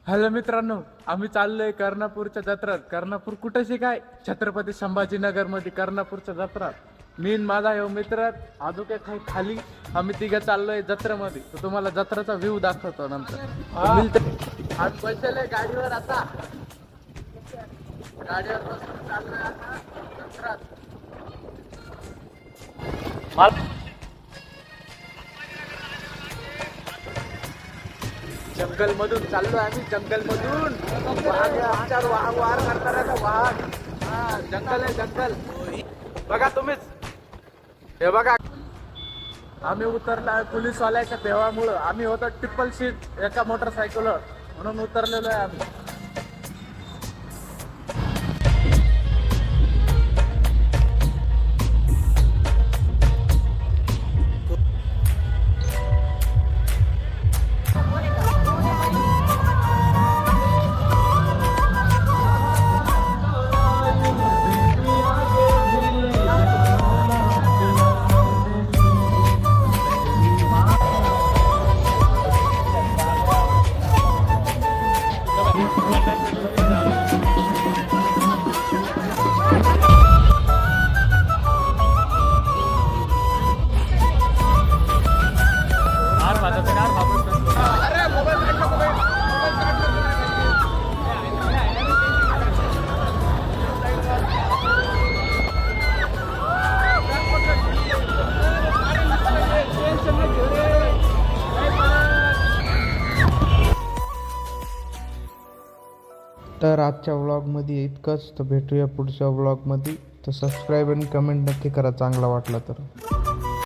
Hello मित्रांनो, आम्ही चाललोय कर्णापूरच्या जत्रेत. कर्णापूर कुठेशी काय, छत्रपती संभाजीनगर मध्ये कर्णापूरच्या जत्रात. मी न माझा यो मित्र आदुके खाली आम्ही तिघं चाललोय जत्रेमध्ये. तर तुम्हाला जत्रेचा व्ह्यू दाखवतो नंतर. आज बसले गाडीवर, आता गाडीवर बसून चाललोय आता जत्रेत. जंगल मधून चाललोय आम्ही, जंगल मधून. आमच्यावर वार करताना का वाघ. हा, जंगल आहे जंगल. बघा तुम्हीच, हे बघा. आम्ही उतरला पोलीसवाल्याच्या देवामुळं. आम्ही होतो ट्रिपल सीट एका मोटरसायकलवर, म्हणून उतरलेलो आहे आम्ही. तर आजच्या व्लॉगमध्ये इतकंच. तर भेटूया पुढच्या व्लॉगमध्ये. तर सबस्क्राईब आणि कमेंट नक्की करा चांगला वाटला तर.